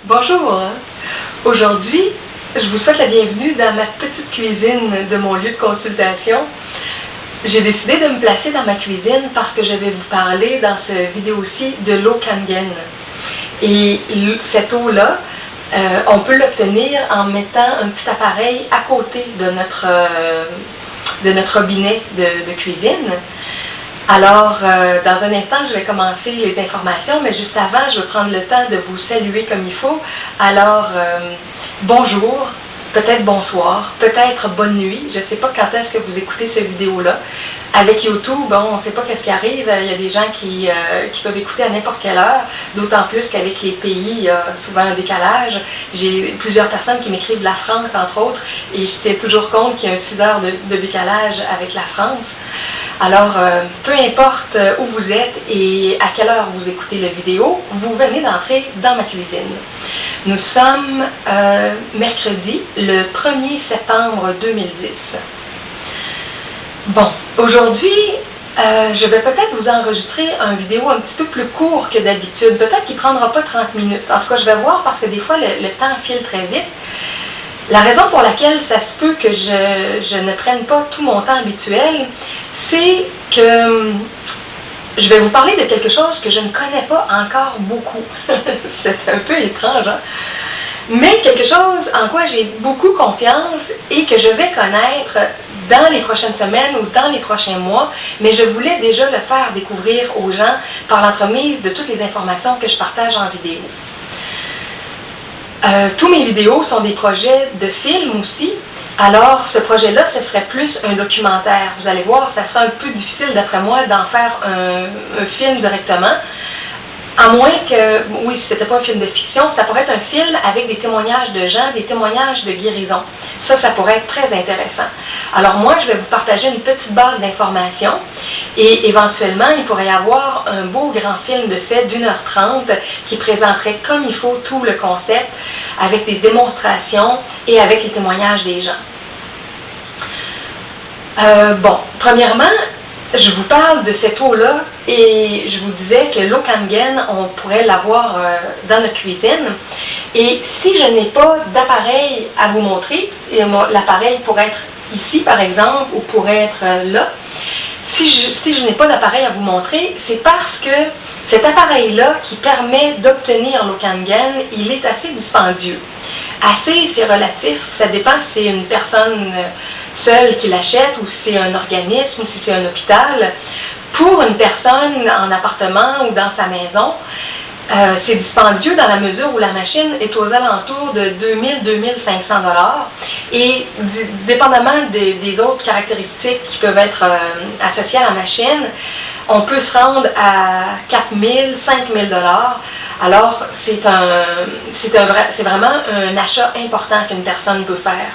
Bonjour! Aujourd'hui, je vous souhaite la bienvenue dans ma petite cuisine de mon lieu de consultation. J'ai décidé de me placer dans ma cuisine parce que je vais vous parler dans cette vidéo-ci de l'eau Kangen. Et cette eau-là, on peut l'obtenir en mettant un petit appareil à côté de notre robinet de cuisine. Alors, dans un instant, je vais commencer les informations, mais juste avant, je vais prendre le temps de vous saluer comme il faut. Alors, bonjour, peut-être bonsoir, peut-être bonne nuit. Je ne sais pas quand est-ce que vous écoutez cette vidéo-là. Avec YouTube, bon, on ne sait pas qu'est-ce qui arrive. Il y a des gens qui peuvent écouter à n'importe quelle heure, d'autant plus qu'avec les pays, il y a souvent un décalage. J'ai plusieurs personnes qui m'écrivent de la France, entre autres, et je tiens toujours compte qu'il y a un 6 heures de décalage avec la France. Alors, peu importe où vous êtes et à quelle heure vous écoutez la vidéo, vous venez d'entrer dans ma cuisine. Nous sommes mercredi, le 1er septembre 2010. Bon, aujourd'hui, je vais peut-être vous enregistrer une vidéo un petit peu plus court que d'habitude. Peut-être qu'il ne prendra pas 30 minutes. En tout cas, je vais voir parce que des fois, le temps file très vite. La raison pour laquelle ça se peut que je ne prenne pas tout mon temps habituel, c'est que je vais vous parler de quelque chose que je ne connais pas encore beaucoup. C'est un peu étrange, hein? Mais quelque chose en quoi j'ai beaucoup confiance et que je vais connaître dans les prochaines semaines ou dans les prochains mois, mais je voulais déjà le faire découvrir aux gens par l'entremise de toutes les informations que je partage en vidéo. Tous mes vidéos sont des projets de films aussi. Alors, ce projet-là, ce serait plus un documentaire. Vous allez voir, ça sera un peu difficile, d'après moi, d'en faire un film directement. À moins que, oui, si ce n'était pas un film de fiction, ça pourrait être un film avec des témoignages de gens, des témoignages de guérison. Ça pourrait être très intéressant. Alors moi, je vais vous partager une petite base d'informations et éventuellement, il pourrait y avoir un beau grand film de fait d'1h30 qui présenterait comme il faut tout le concept avec des démonstrations et avec les témoignages des gens. Bon, premièrement, je vous parle de cette eau-là et je vous disais que l'eau Kangen, on pourrait l'avoir dans notre cuisine. Et si je n'ai pas d'appareil à vous montrer, et l'appareil pourrait être ici par exemple ou pourrait être là, si je n'ai pas d'appareil à vous montrer, c'est parce que cet appareil-là qui permet d'obtenir l'eau Kangen, il est assez dispendieux. Assez, c'est relatif, ça dépend si c'est une personne seule qui l'achète ou si c'est un organisme ou si c'est un hôpital. Pour une personne en appartement ou dans sa maison, c'est dispendieux dans la mesure où la machine est aux alentours de 2000-2500 $. Et dépendamment des autres caractéristiques qui peuvent être associées à la machine, on peut se rendre à 4000, 5000 $. Alors, c'est vraiment un achat important qu'une personne peut faire.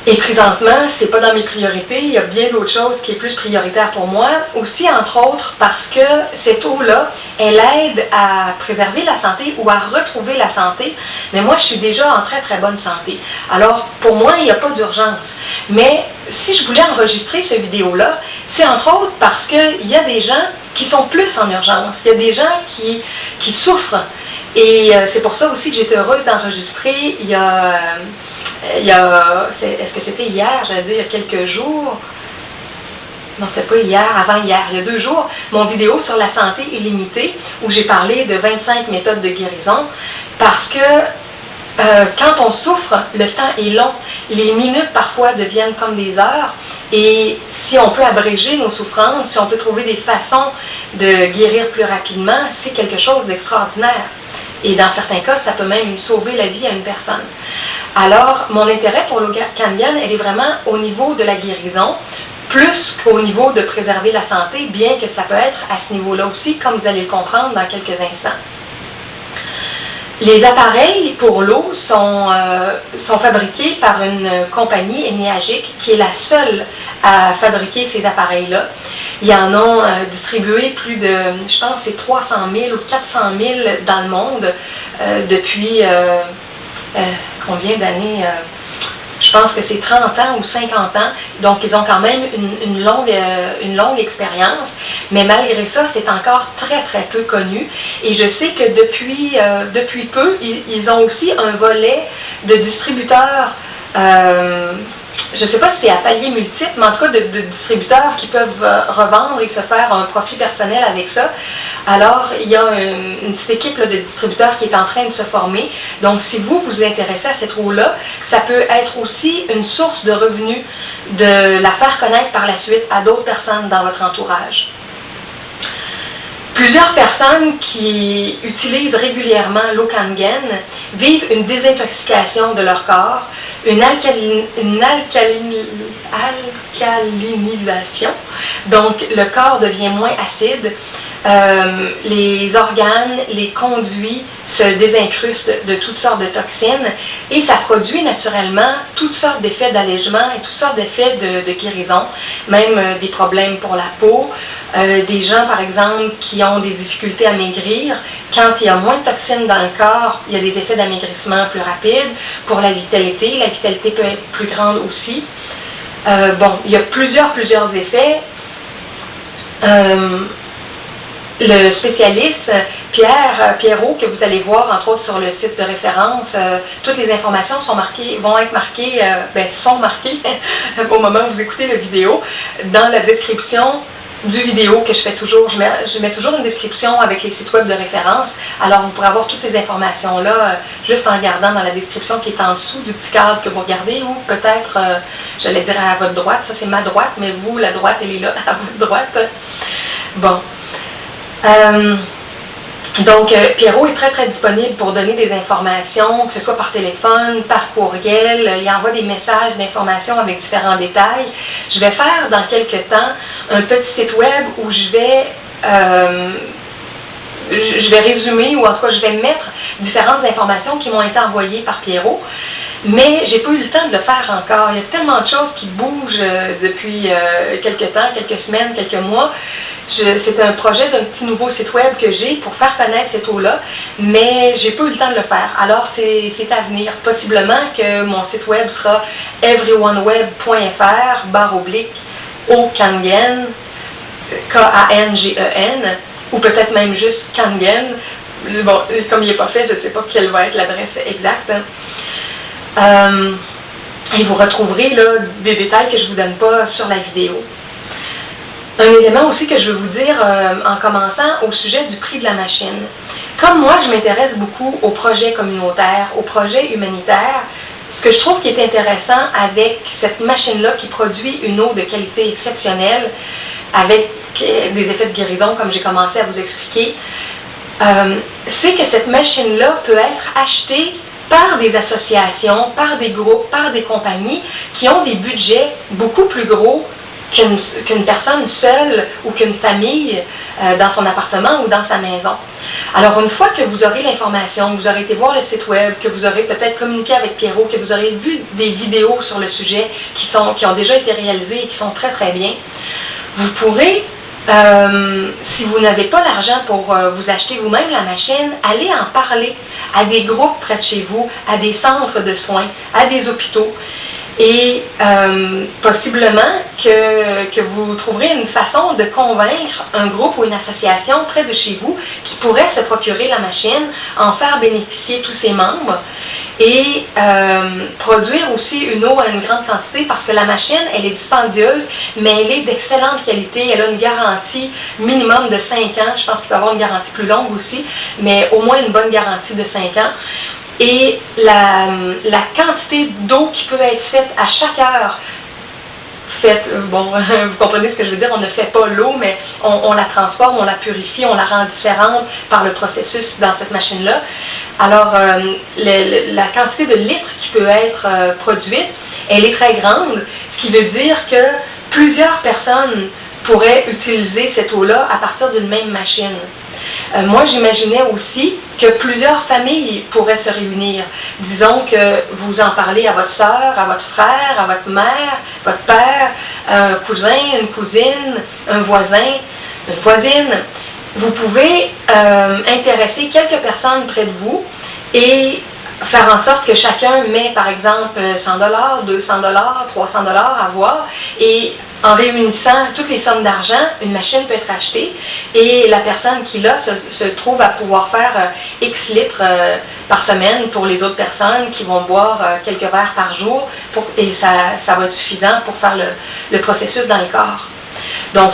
Et présentement, c'est pas dans mes priorités, il y a bien d'autres choses qui est plus prioritaire pour moi, aussi entre autres parce que cette eau-là, elle aide à préserver la santé ou à retrouver la santé, mais moi je suis déjà en très très bonne santé. Alors pour moi, il n'y a pas d'urgence. Mais si je voulais enregistrer cette vidéo-là, c'est entre autres parce qu'il y a des gens qui sont plus en urgence, il y a des gens qui souffrent. Et c'est pour ça aussi que j'étais heureuse d'enregistrer est-ce que c'était hier, j'allais dire il y a quelques jours, non c'est pas hier, avant-hier, il y a 2 jours, mon vidéo sur la santé illimitée, où j'ai parlé de 25 méthodes de guérison, parce que quand on souffre, le temps est long, les minutes parfois deviennent comme des heures, et si on peut abréger nos souffrances, si on peut trouver des façons de guérir plus rapidement, c'est quelque chose d'extraordinaire. Et dans certains cas, ça peut même sauver la vie à une personne. Alors, mon intérêt pour l'eau Kangen, elle est vraiment au niveau de la guérison, plus qu'au niveau de préserver la santé, bien que ça peut être à ce niveau-là aussi, comme vous allez le comprendre dans quelques instants. Les appareils pour l'eau sont fabriqués par une compagnie Eneagic qui est la seule à fabriquer ces appareils-là. Ils en ont distribué plus de, je pense, c'est 300 000 ou 400 000 dans le monde depuis combien d'années? Je pense que c'est 30 ans ou 50 ans, donc ils ont quand même une longue expérience, mais malgré ça, c'est encore très, très peu connu. Et je sais que depuis peu, ils ont aussi un volet de distributeurs, je ne sais pas si c'est à palier multiple, mais en tout cas de distributeurs qui peuvent revendre et se faire un profit personnel avec ça. Alors, il y a une petite équipe là, de distributeurs qui est en train de se former. Donc, si vous vous intéressez à cette eau-là, ça peut être aussi une source de revenus de la faire connaître par la suite à d'autres personnes dans votre entourage. Plusieurs personnes qui utilisent régulièrement l'eau Kangen vivent une désintoxication de leur corps, une alcalinisation, donc le corps devient moins acide, les organes, les conduits se désincrustent de toutes sortes de toxines et ça produit naturellement toutes sortes d'effets d'allègement et toutes sortes d'effets de guérison, même des problèmes pour la peau, des gens par exemple qui ont des difficultés à maigrir, quand il y a moins de toxines dans le corps, il y a des effets d'amaigrissement plus rapides. Pour la vitalité peut être plus grande aussi. Il y a plusieurs effets. Le spécialiste Pierrot, que vous allez voir entre autres sur le site de référence, toutes les informations sont marquées au moment où vous écoutez la vidéo, dans la description du vidéo que je fais toujours. Je mets toujours une description avec les sites web de référence, alors vous pourrez avoir toutes ces informations-là juste en regardant dans la description qui est en dessous du petit cadre que vous regardez, ou peut-être, j'allais dire à votre droite, ça c'est ma droite, mais vous, la droite, elle est là, à votre droite. Bon. Donc, Pierrot est très, très disponible pour donner des informations, que ce soit par téléphone, par courriel. Il envoie des messages d'informations avec différents détails. Je vais faire dans quelques temps un petit site web où je vais résumer, ou en tout cas, je vais mettre différentes informations qui m'ont été envoyées par Pierrot. Mais j'ai pas eu le temps de le faire encore. Il y a tellement de choses qui bougent depuis quelques temps, quelques semaines, quelques mois. C'est un projet d'un petit nouveau site web que j'ai pour faire connaître cette eau-là, mais j'ai pas eu le temps de le faire. Alors, c'est à venir. Possiblement que mon site web sera everyoneWeb.fr/eau Kangen, Kangen, ou peut-être même juste Kangen. Bon, comme il n'est pas fait, je ne sais pas quelle va être l'adresse exacte. Et vous retrouverez là, des détails que je ne vous donne pas sur la vidéo. Un élément aussi que je veux vous dire en commençant au sujet du prix de la machine. Comme moi, je m'intéresse beaucoup aux projets communautaires, aux projets humanitaires. Ce que je trouve qui est intéressant avec cette machine-là qui produit une eau de qualité exceptionnelle, avec des effets de guérison, comme j'ai commencé à vous expliquer, c'est que cette machine-là peut être achetée par des associations, par des groupes, par des compagnies qui ont des budgets beaucoup plus gros qu'une personne seule ou qu'une famille dans son appartement ou dans sa maison. Alors, une fois que vous aurez l'information, que vous aurez été voir le site web, que vous aurez peut-être communiqué avec Pierrot, que vous aurez vu des vidéos sur le sujet qui ont déjà été réalisées et qui sont très, très bien, vous pourrez, si vous n'avez pas l'argent pour vous acheter vous-même la machine, allez en parler à des groupes près de chez vous, à des centres de soins, à des hôpitaux. Et possiblement que vous trouverez une façon de convaincre un groupe ou une association près de chez vous qui pourrait se procurer la machine, en faire bénéficier tous ses membres et produire aussi une eau à une grande quantité, parce que la machine, elle est dispendieuse, mais elle est d'excellente qualité. Elle a une garantie minimum de 5 ans. Je pense qu'il peut y avoir une garantie plus longue aussi, mais au moins une bonne garantie de 5 ans. Et la quantité d'eau qui peut être faite à chaque heure, vous comprenez ce que je veux dire, on ne fait pas l'eau, mais on la transforme, on la purifie, on la rend différente par le processus dans cette machine-là. Alors, la quantité de litres qui peut être produite, elle est très grande, ce qui veut dire que plusieurs personnes pourraient utiliser cette eau-là à partir d'une même machine. Moi, j'imaginais aussi que plusieurs familles pourraient se réunir. Disons que vous en parlez à votre sœur, à votre frère, à votre mère, votre père, un cousin, une cousine, un voisin, une voisine. Vous pouvez intéresser quelques personnes près de vous et faire en sorte que chacun met, par exemple, 100 $, 200 $, 300 $ à voir, et en réunissant toutes les sommes d'argent, une machine peut être achetée, et la personne qui l'a se trouve à pouvoir faire X litres par semaine pour les autres personnes qui vont boire quelques verres par jour, et ça va être suffisant pour faire le processus dans le corps. Donc,